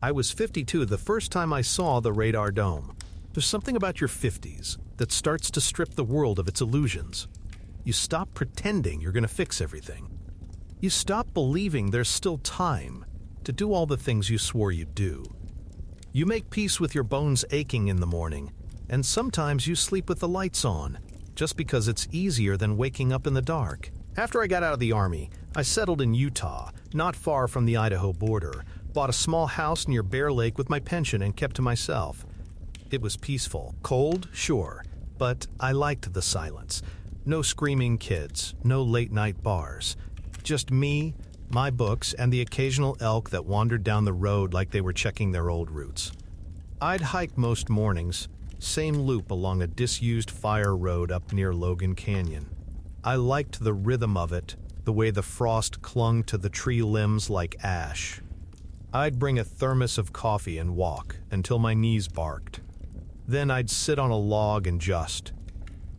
I was 52 the first time I saw the radar dome. There's something about your 50s that starts to strip the world of its illusions. You stop pretending you're going to fix everything. You stop believing there's still time to do all the things you swore you'd do. You make peace with your bones aching in the morning, and sometimes you sleep with the lights on, just because it's easier than waking up in the dark. After I got out of the Army, I settled in Utah, not far from the Idaho border, bought a small house near Bear Lake with my pension and kept to myself. It was peaceful. Cold, sure, but I liked the silence. No screaming kids, no late-night bars. Just me, my books, and the occasional elk that wandered down the road like they were checking their old routes. I'd hike most mornings, same loop along a disused fire road up near Logan Canyon. I liked the rhythm of it, the way the frost clung to the tree limbs like ash. I'd bring a thermos of coffee and walk until my knees barked. Then I'd sit on a log and just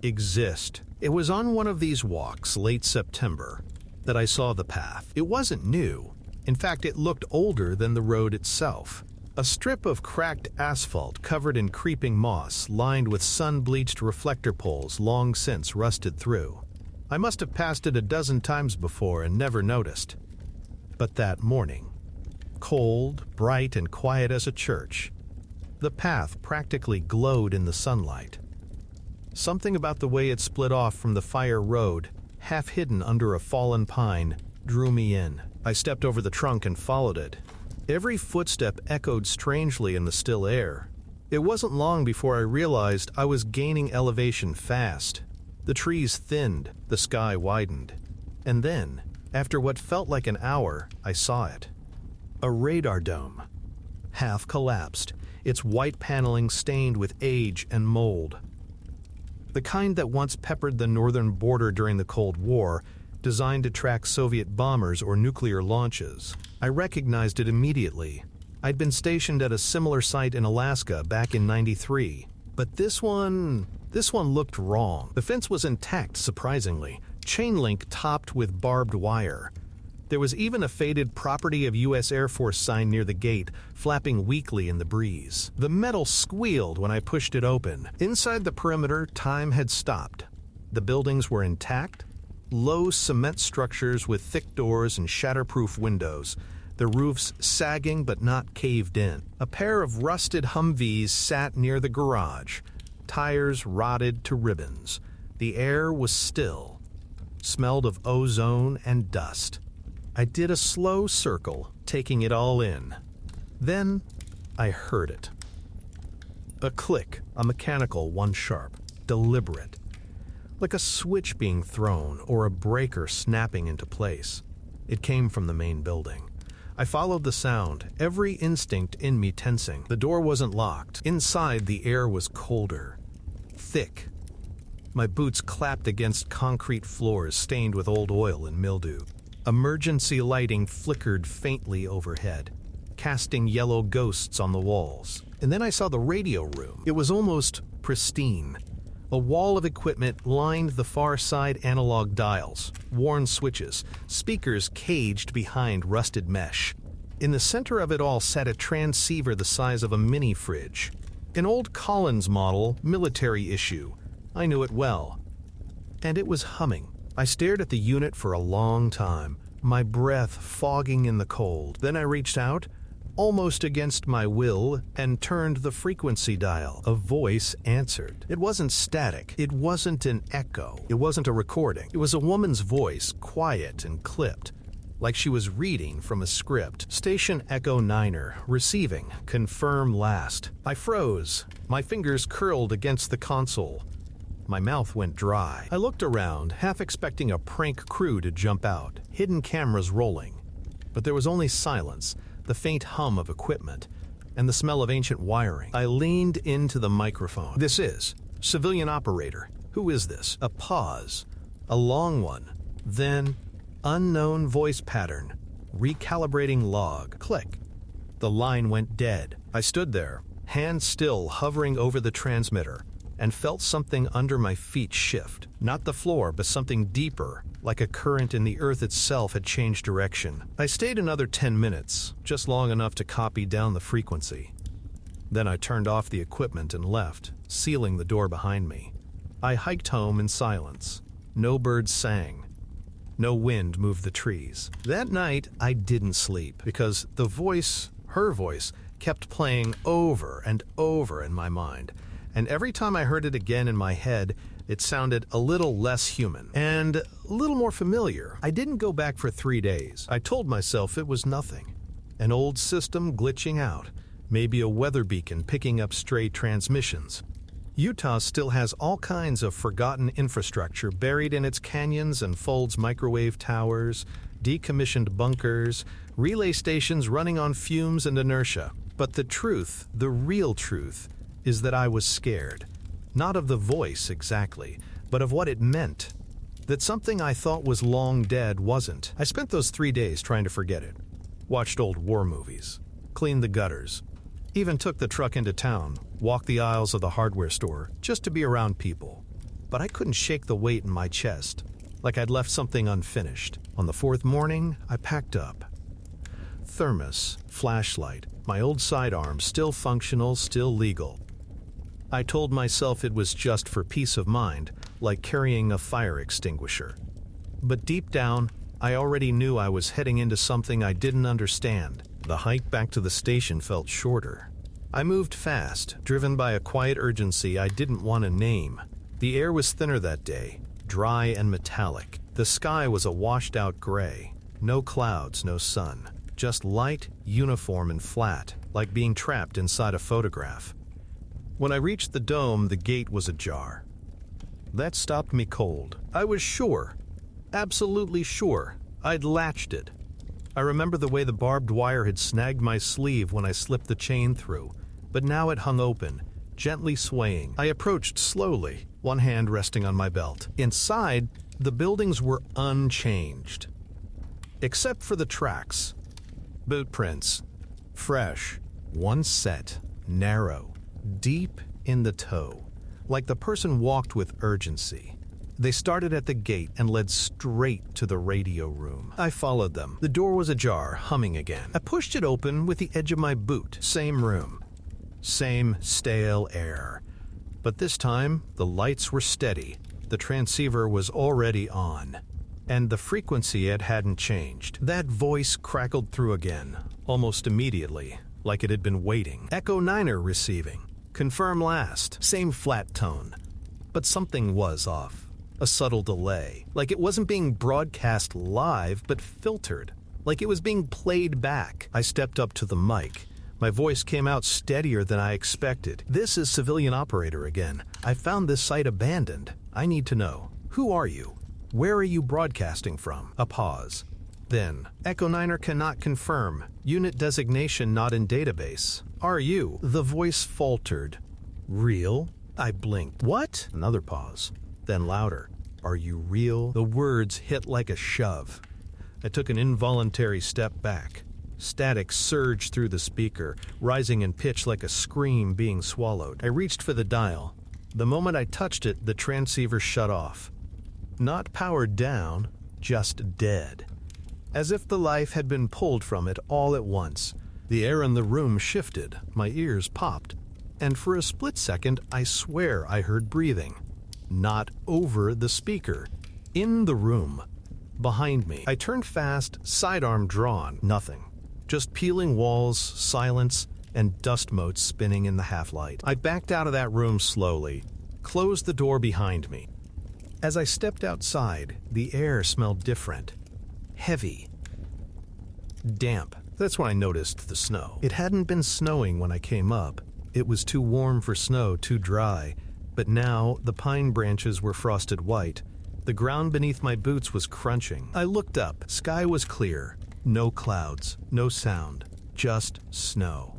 exist. It was on one of these walks, late September, that I saw the path. It wasn't new. In fact, it looked older than the road itself. A strip of cracked asphalt covered in creeping moss, lined with sun-bleached reflector poles long since rusted through. I must have passed it a dozen times before and never noticed. But that morning, cold, bright, and quiet as a church, the path practically glowed in the sunlight. Something about the way it split off from the fire road, half hidden under a fallen pine, drew me in. I stepped over the trunk and followed it. Every footstep echoed strangely in the still air. It wasn't long before I realized I was gaining elevation fast. The trees thinned, the sky widened. And then, after what felt like an hour, I saw it. A radar dome. Half collapsed, its white paneling stained with age and mold. The kind that once peppered the northern border during the Cold War, designed to track Soviet bombers or nuclear launches. I recognized it immediately. I'd been stationed at a similar site in Alaska back in '93. But this one looked wrong. The fence was intact, surprisingly, chain link topped with barbed wire. There was even a faded Property of U.S. Air Force sign near the gate, flapping weakly in the breeze. The metal squealed when I pushed it open. Inside the perimeter, time had stopped. The buildings were intact, low cement structures with thick doors and shatterproof windows, the roofs sagging but not caved in. A pair of rusted Humvees sat near the garage, tires rotted to ribbons. The air was still, smelled of ozone and dust. I did a slow circle, taking it all in. Then I heard it. A click, a mechanical one, sharp, deliberate, like a switch being thrown or a breaker snapping into place. It came from the main building. I followed the sound, every instinct in me tensing. The door wasn't locked. Inside, the air was colder, thick. My boots clapped against concrete floors stained with old oil and mildew. Emergency lighting flickered faintly overhead, casting yellow ghosts on the walls. And then I saw the radio room. It was almost pristine. A wall of equipment lined the far side analog dials, worn switches, speakers caged behind rusted mesh. In the center of it all sat a transceiver the size of a mini fridge. An old Collins model, military issue. I knew it well. And it was humming. I stared at the unit for a long time, my breath fogging in the cold. Then I reached out, almost against my will, and turned the frequency dial. A voice answered. It wasn't static. It wasn't an echo. It wasn't a recording. It was a woman's voice, quiet and clipped, like she was reading from a script. Station Echo Niner, receiving, confirm last. I froze. My fingers curled against the console. My mouth went dry. I looked around, half expecting a prank crew to jump out, hidden cameras rolling. But there was only silence, the faint hum of equipment, and the smell of ancient wiring. I leaned into the microphone. This is civilian operator. Who is this? A pause. A long one. Then, unknown voice pattern. Recalibrating log. Click. The line went dead. I stood there, hands still hovering over the transmitter, and felt something under my feet shift. Not the floor, but something deeper, like a current in the earth itself had changed direction. I stayed another 10 minutes, just long enough to copy down the frequency. Then I turned off the equipment and left, sealing the door behind me. I hiked home in silence. No birds sang. No wind moved the trees. That night, I didn't sleep because the voice, her voice, kept playing over and over in my mind. And every time I heard it again in my head, it sounded a little less human and a little more familiar. I didn't go back for 3 days. I told myself it was nothing. An old system glitching out. Maybe a weather beacon picking up stray transmissions. Utah still has all kinds of forgotten infrastructure buried in its canyons and folds, microwave towers, decommissioned bunkers, relay stations running on fumes and inertia. But the truth, the real truth, is that I was scared. Not of the voice exactly, but of what it meant. That something I thought was long dead wasn't. I spent those 3 days trying to forget it. Watched old war movies. Cleaned the gutters. Even took the truck into town, walked the aisles of the hardware store, just to be around people. But I couldn't shake the weight in my chest, like I'd left something unfinished. On the 4th morning, I packed up. Thermos, flashlight, my old sidearm, still functional, still legal. I told myself it was just for peace of mind, like carrying a fire extinguisher. But deep down, I already knew I was heading into something I didn't understand. The hike back to the station felt shorter. I moved fast, driven by a quiet urgency I didn't want to name. The air was thinner that day, dry and metallic. The sky was a washed-out gray. No clouds, no sun. Just light, uniform, and flat, like being trapped inside a photograph. When I reached the dome, the gate was ajar. That stopped me cold. I was sure, absolutely sure, I'd latched it. I remember the way the barbed wire had snagged my sleeve when I slipped the chain through, but now it hung open, gently swaying. I approached slowly, one hand resting on my belt. Inside, the buildings were unchanged, except for the tracks. Boot prints, fresh, one set, narrow, deep in the toe, like the person walked with urgency. They started at the gate and led straight to the radio room. I followed them. The door was ajar, humming again. I pushed it open with the edge of my boot. Same room. Same stale air. But this time, the lights were steady. The transceiver was already on. And the frequency it hadn't changed. That voice crackled through again, almost immediately, like it had been waiting. Echo Niner receiving. Confirm last. Same flat tone. But something was off. A subtle delay, like it wasn't being broadcast live, but filtered, like it was being played back. I stepped up to the mic. My voice came out steadier than I expected. This is civilian operator again. I found this site abandoned. I need to know. Who are you? Where are you broadcasting from? A pause. Then, Echo Niner cannot confirm. Unit designation not in database. Are you? The voice faltered. Real? I blinked. What? Another pause. Then louder. Are you real? The words hit like a shove. I took an involuntary step back. Static surged through the speaker, rising in pitch like a scream being swallowed. I reached for the dial. The moment I touched it, the transceiver shut off. Not powered down, just dead. As if the life had been pulled from it all at once. The air in the room shifted, my ears popped, and for a split second I swear I heard breathing. Not over the speaker. In the room. Behind me. I turned fast, sidearm drawn. Nothing. Just peeling walls, silence, and dust motes spinning in the half-light. I backed out of that room slowly, closed the door behind me. As I stepped outside, the air smelled different. Heavy. Damp. That's when I noticed the snow. It hadn't been snowing when I came up. It was too warm for snow, too dry. But now, the pine branches were frosted white. The ground beneath my boots was crunching. I looked up. Sky was clear. No clouds. No sound. Just snow.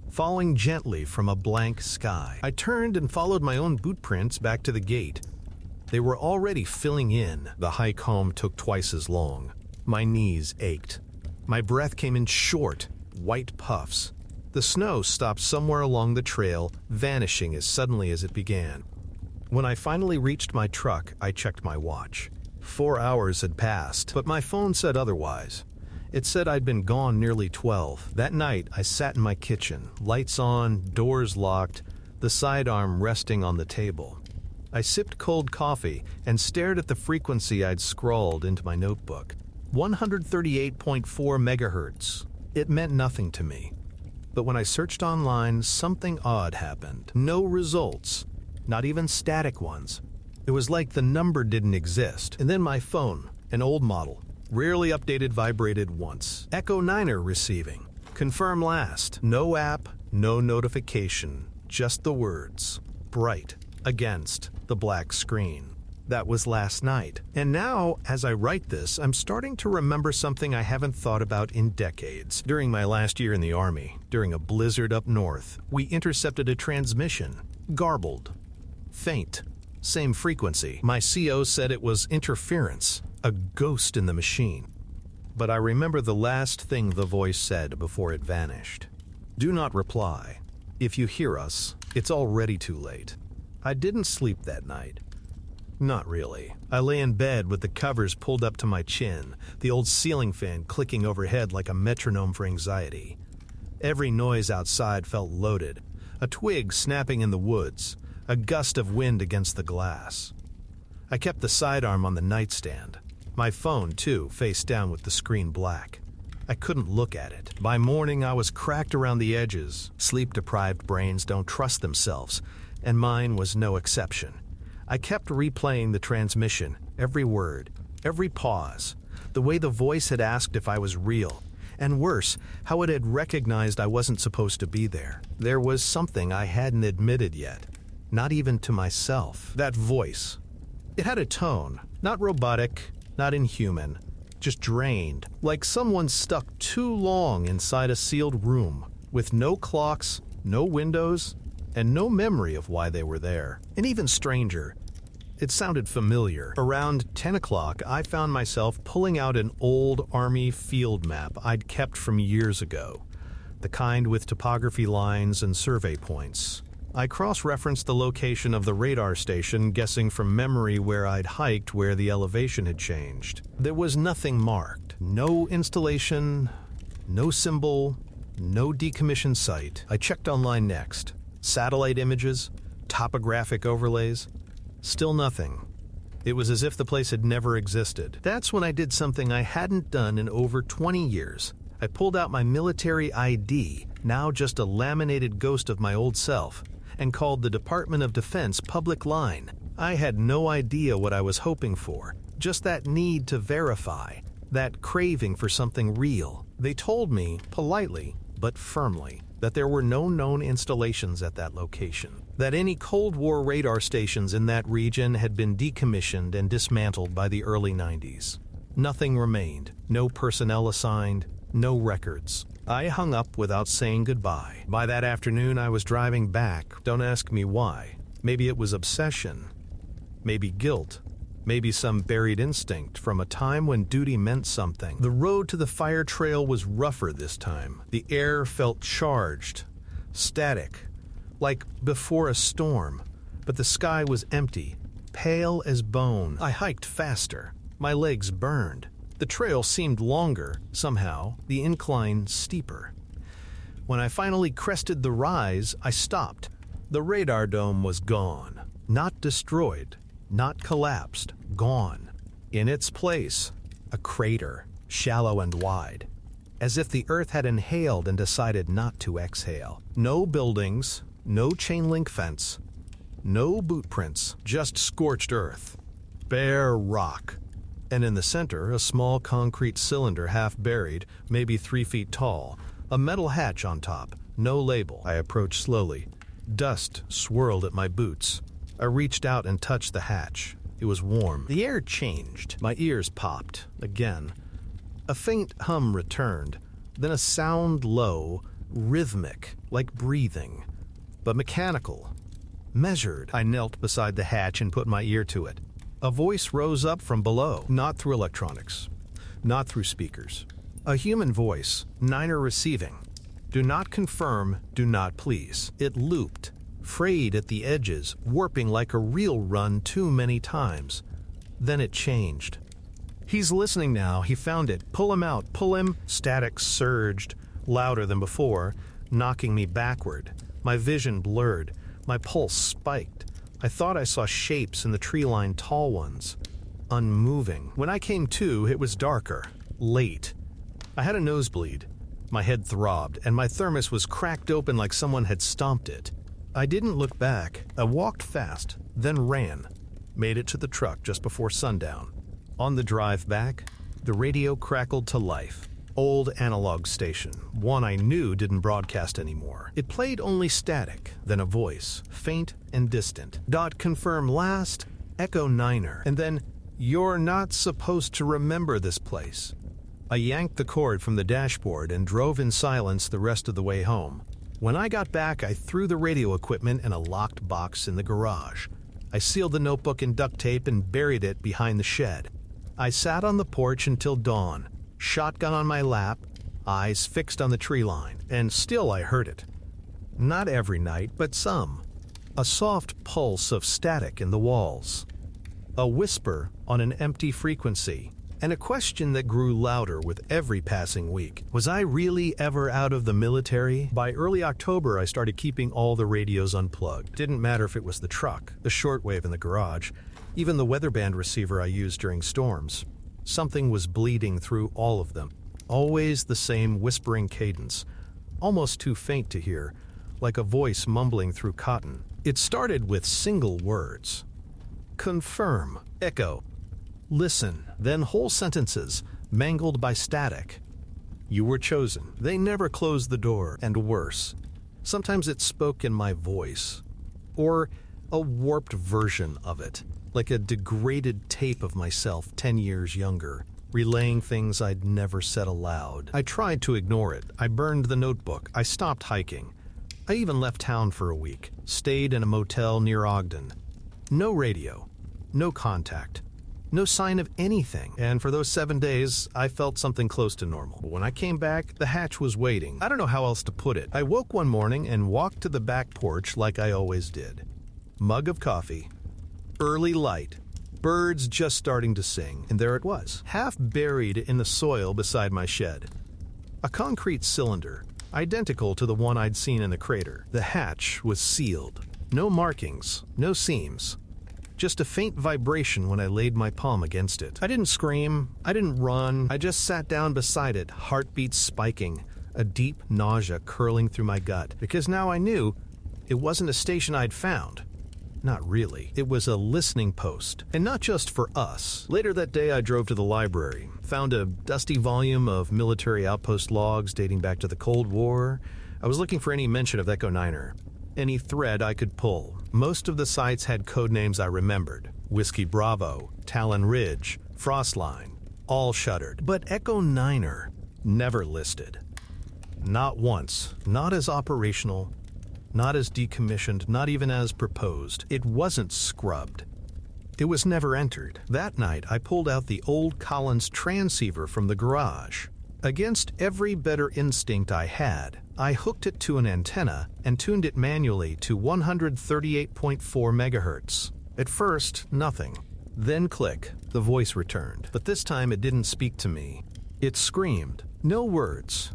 Falling gently from a blank sky. I turned and followed my own boot prints back to the gate. They were already filling in. The hike home took twice as long. My knees ached. My breath came in short, white puffs. The snow stopped somewhere along the trail, vanishing as suddenly as it began. When I finally reached my truck, I checked my watch. 4 hours had passed, but my phone said otherwise. It said I'd been gone nearly 12. That night, I sat in my kitchen, lights on, doors locked, the sidearm resting on the table. I sipped cold coffee and stared at the frequency I'd scrawled into my notebook. 138.4 megahertz. It meant nothing to me. But when I searched online, something odd happened. No results, not even static ones. It was like the number didn't exist. And then my phone, an old model, rarely updated, vibrated once. Echo Niner receiving. Confirm last. No app, no notification, just the words. Bright against the black screen. That was last night. And now, as I write this, I'm starting to remember something I haven't thought about in decades. During my last year in the Army, during a blizzard up north, we intercepted a transmission. Garbled. Faint. Same frequency. My CO said it was interference, a ghost in the machine. But I remember the last thing the voice said before it vanished. Do not reply. If you hear us, it's already too late. I didn't sleep that night. Not really. I lay in bed with the covers pulled up to my chin, the old ceiling fan clicking overhead like a metronome for anxiety. Every noise outside felt loaded. A twig snapping in the woods, a gust of wind against the glass. I kept the sidearm on the nightstand. My phone, too, face down with the screen black. I couldn't look at it. By morning, I was cracked around the edges. Sleep-deprived brains don't trust themselves, and mine was no exception. I kept replaying the transmission, every word, every pause, the way the voice had asked if I was real, and worse, how it had recognized I wasn't supposed to be there. There was something I hadn't admitted yet, not even to myself. That voice. It had a tone, not robotic, not inhuman, just drained, like someone stuck too long inside a sealed room, with no clocks, no windows, and no memory of why they were there. And even stranger, it sounded familiar. Around 10 o'clock, I found myself pulling out an old Army field map I'd kept from years ago, the kind with topography lines and survey points. I cross-referenced the location of the radar station, guessing from memory where I'd hiked where the elevation had changed. There was nothing marked. No installation, no symbol, no decommissioned site. I checked online next. Satellite images, topographic overlays. Still nothing. It was as if the place had never existed. That's when I did something I hadn't done in over 20 years. I pulled out my military ID, now just a laminated ghost of my old self, and called the Department of Defense public line. I had no idea what I was hoping for, just that need to verify, that craving for something real. They told me, politely but firmly, that there were no known installations at that location, that any Cold War radar stations in that region had been decommissioned and dismantled by the early 90s. Nothing remained, no personnel assigned, no records. I hung up without saying goodbye. By that afternoon, I was driving back. Don't ask me why. Maybe it was obsession. Maybe guilt. Maybe some buried instinct from a time when duty meant something. The road to the fire trail was rougher this time. The air felt charged, static, like before a storm. But the sky was empty, pale as bone. I hiked faster. My legs burned. The trail seemed longer, somehow, the incline steeper. When I finally crested the rise, I stopped. The radar dome was gone. Not destroyed, not collapsed, gone. In its place, a crater, shallow and wide, as if the earth had inhaled and decided not to exhale. No buildings, no chain link fence, no boot prints, just scorched earth. Bare rock. And in the center, a small concrete cylinder half buried, maybe 3 feet tall, a metal hatch on top, no label. I approached slowly. Dust swirled at my boots. I reached out and touched the hatch. It was warm. The air changed. My ears popped. Again. A faint hum returned, then a sound low, rhythmic, like breathing, but mechanical. Measured. I knelt beside the hatch and put my ear to it. A voice rose up from below, not through electronics, not through speakers. A human voice, Niner receiving. Do not confirm, do not please. It looped, frayed at the edges, warping like a reel run too many times. Then it changed. He's listening now, he found it. Pull him out, pull him. Static surged, louder than before, knocking me backward. My vision blurred, my pulse spiked. I thought I saw shapes in the tree line, tall ones, unmoving. When I came to, it was darker, late. I had a nosebleed. My head throbbed, and my thermos was cracked open like someone had stomped it. I didn't look back. I walked fast, then ran. Made it to the truck just before sundown. On the drive back, the radio crackled to life. Old analog station, one I knew didn't broadcast anymore. It played only static, then a voice, faint and distant. Confirm last, Echo Niner, and then, you're not supposed to remember this place. I yanked the cord from the dashboard and drove in silence the rest of the way home. When I got back, I threw the radio equipment in a locked box in the garage. I sealed the notebook in duct tape and buried it behind the shed. I sat on the porch until dawn, shotgun on my lap, eyes fixed on the tree line, and still I heard it. Not every night, but some. A soft pulse of static in the walls. A whisper on an empty frequency, and a question that grew louder with every passing week. Was I really ever out of the military? By early October, I started keeping all the radios unplugged. Didn't matter if it was the truck, the shortwave in the garage, even the weather band receiver I used during storms. Something was bleeding through all of them. Always the same whispering cadence, almost too faint to hear, like a voice mumbling through cotton. It started with single words. Confirm, echo, listen, then whole sentences, mangled by static. You were chosen. They never closed the door, and worse. Sometimes it spoke in my voice, or a warped version of it, like a degraded tape of myself 10 years younger, relaying things I'd never said aloud. I tried to ignore it. I burned the notebook. I stopped hiking. I even left town for a week, stayed in a motel near Ogden. No radio, no contact, no sign of anything, and for those 7 days, I felt something close to normal. When I came back, the hatch was waiting. I don't know how else to put it. I woke one morning and walked to the back porch like I always did. Mug of coffee, early light, birds just starting to sing, and there it was, half buried in the soil beside my shed. A concrete cylinder, identical to the one I'd seen in the crater. The hatch was sealed. No markings, no seams. Just a faint vibration when I laid my palm against it. I didn't scream, I didn't run, I just sat down beside it, heartbeats spiking, a deep nausea curling through my gut, because now I knew it wasn't a station I'd found. Not really. It was a listening post, and not just for us. Later that day, I drove to the library, found a dusty volume of military outpost logs dating back to the Cold War. I was looking for any mention of Echo Niner, any thread I could pull. Most of the sites had code names I remembered: Whiskey Bravo, Talon Ridge, Frostline, all shuttered. But Echo Niner never listed. Not once, not as operational, not as decommissioned, not even as proposed. It wasn't scrubbed. It was never entered. That night, I pulled out the old Collins transceiver from the garage. Against every better instinct I had, I hooked it to an antenna and tuned it manually to 138.4 megahertz. At first, nothing. Then click, the voice returned. But this time it didn't speak to me. It screamed. No words.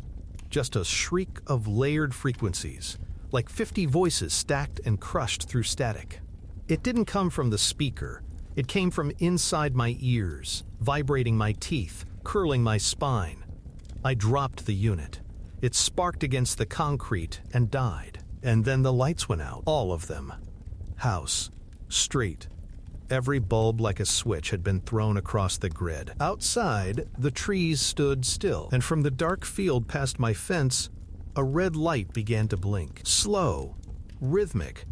Just a shriek of layered frequencies, like 50 voices stacked and crushed through static. It didn't come from the speaker. It came from inside my ears, vibrating my teeth, curling my spine. I dropped the unit. It sparked against the concrete and died. And then the lights went out, all of them. House, street. Every bulb like a switch had been thrown across the grid. Outside, the trees stood still, and from the dark field past my fence, a red light began to blink. Slow, rhythmic,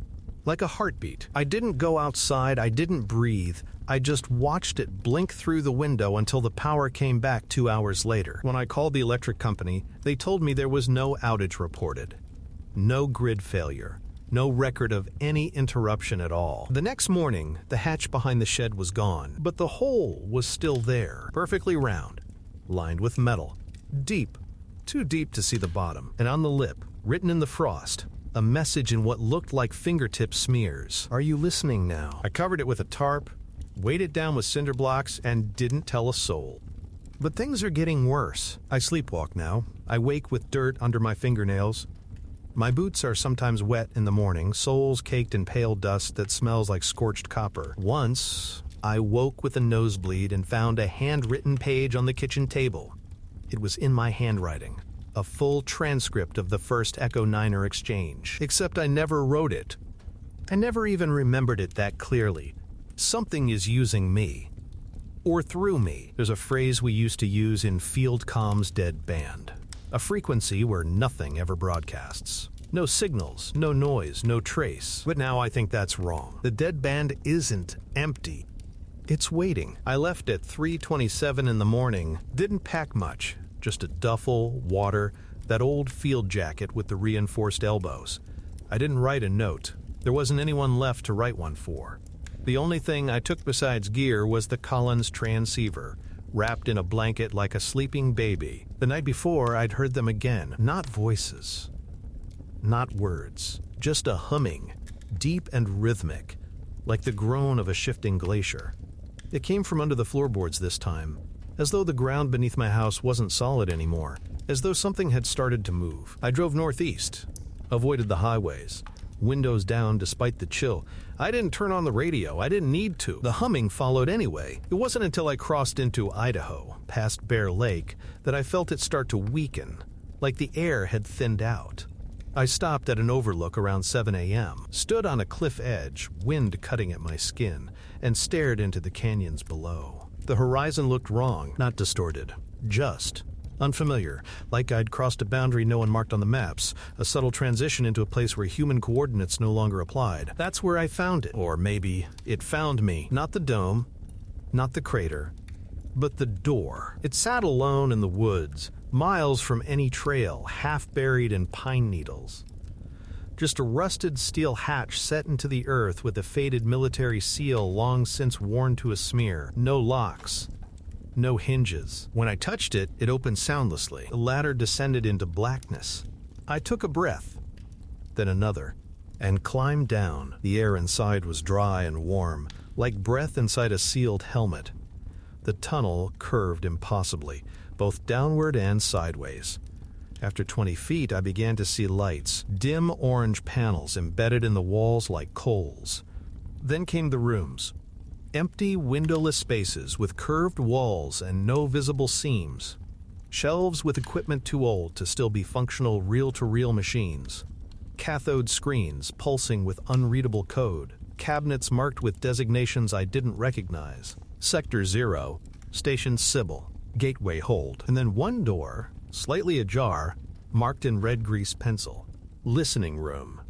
like a heartbeat. I didn't go outside, I didn't breathe. I just watched it blink through the window until the power came back 2 hours later. When I called the electric company, they told me there was no outage reported. No grid failure. No record of any interruption at all. The next morning, the hatch behind the shed was gone, but the hole was still there, perfectly round, lined with metal, deep, too deep to see the bottom, and on the lip, written in the frost, a message in what looked like fingertip smears. Are you listening now? I covered it with a tarp, weighed it down with cinder blocks, and didn't tell a soul. But things are getting worse. I sleepwalk now. I wake with dirt under my fingernails. My boots are sometimes wet in the morning, soles caked in pale dust that smells like scorched copper. Once, I woke with a nosebleed and found a handwritten page on the kitchen table. It was in my handwriting, a full transcript of the first Echo Niner exchange, except I never wrote it. I never even remembered it that clearly. Something is using me. Or through me. There's a phrase we used to use in Field Comm's dead band. A frequency where nothing ever broadcasts. No signals, no noise, no trace. But now I think that's wrong. The dead band isn't empty. It's waiting. I left at 3:27 in the morning. Didn't pack much. Just a duffel, water, that old field jacket with the reinforced elbows. I didn't write a note. There wasn't anyone left to write one for. The only thing I took besides gear was the Collins transceiver, wrapped in a blanket like a sleeping baby. The night before, I'd heard them again. Not voices. Not words. Just a humming, deep and rhythmic, like the groan of a shifting glacier. It came from under the floorboards this time, as though the ground beneath my house wasn't solid anymore, as though something had started to move. I drove northeast, avoided the highways, windows down despite the chill. I didn't turn on the radio. I didn't need to. The humming followed anyway. It wasn't until I crossed into Idaho, past Bear Lake, that I felt it start to weaken, like the air had thinned out. I stopped at an overlook around 7 a.m., stood on a cliff edge, wind cutting at my skin, and stared into the canyons below. The horizon looked wrong, not distorted, just unfamiliar, like I'd crossed a boundary no one marked on the maps, a subtle transition into a place where human coordinates no longer applied. That's where I found it. Or maybe it found me. Not the dome, not the crater, but the door. It sat alone in the woods, miles from any trail, half buried in pine needles. Just a rusted steel hatch set into the earth with a faded military seal long since worn to a smear. No locks. No hinges. When I touched it, it opened soundlessly. The ladder descended into blackness. I took a breath, then another, and climbed down. The air inside was dry and warm, like breath inside a sealed helmet. The tunnel curved impossibly, both downward and sideways. After 20 feet, I began to see lights, dim orange panels embedded in the walls like coals. Then came the rooms. Empty, windowless spaces with curved walls and no visible seams. Shelves with equipment too old to still be functional reel-to-reel machines. Cathode screens pulsing with unreadable code. Cabinets marked with designations I didn't recognize. Sector 0, Station Sybil, Gateway Hold. And then one door, slightly ajar, marked in red grease pencil. Listening Room.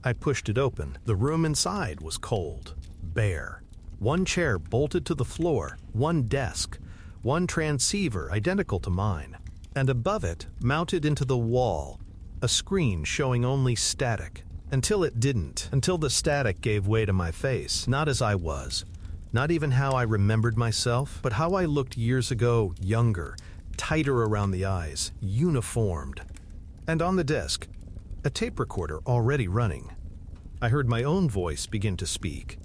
I pushed it open. The room inside was cold, bare. One chair bolted to the floor, one desk, one transceiver identical to mine, and above it, mounted into the wall, a screen showing only static. Until it didn't, until the static gave way to my face, not as I was, not even how I remembered myself, but how I looked years ago, younger, tighter around the eyes, uniformed. And on the desk, a tape recorder already running. I heard my own voice begin to speak.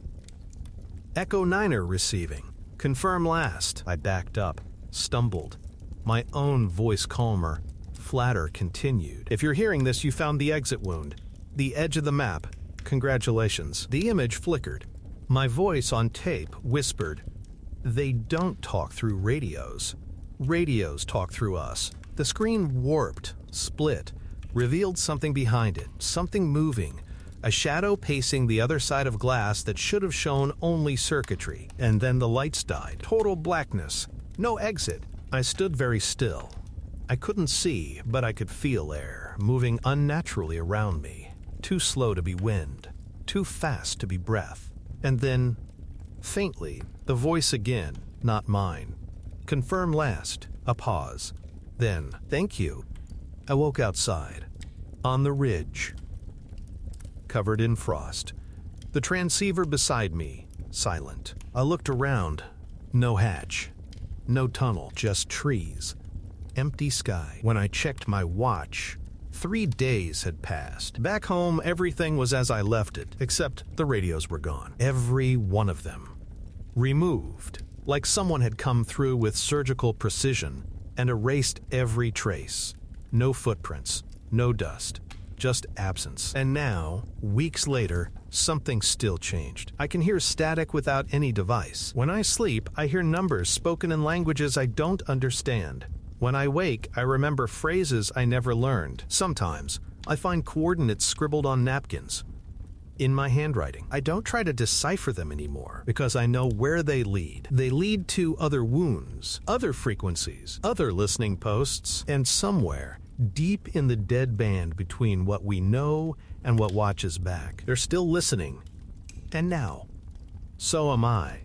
Echo Niner receiving. Confirm last. I backed up, stumbled. My own voice calmer, flatter continued. If you're hearing this, you found the exit wound. The edge of the map. Congratulations. The image flickered. My voice on tape whispered, "They don't talk through radios. Radios talk through us." The screen warped, split, revealed something behind it, something moving. A shadow pacing the other side of glass that should have shown only circuitry. And then the lights died. Total blackness. No exit. I stood very still. I couldn't see, but I could feel air moving unnaturally around me. Too slow to be wind. Too fast to be breath. And then, faintly, the voice again, not mine. Confirm last. A pause. Then, thank you. I woke outside. On the ridge. Covered in frost. The transceiver beside me, silent. I looked around. No hatch. No tunnel, just trees. Empty sky. When I checked my watch, 3 days had passed. Back home, everything was as I left it, except the radios were gone. Every one of them. Removed, like someone had come through with surgical precision and erased every trace. No footprints, no dust, just absence. And now, weeks later, something still changed. I can hear static without any device. When I sleep, I hear numbers spoken in languages I don't understand. When I wake, I remember phrases I never learned. Sometimes, I find coordinates scribbled on napkins in my handwriting. I don't try to decipher them anymore because I know where they lead. They lead to other wounds, other frequencies, other listening posts, and somewhere deep in the dead band between what we know and what watches back. They're still listening. And now, so am I.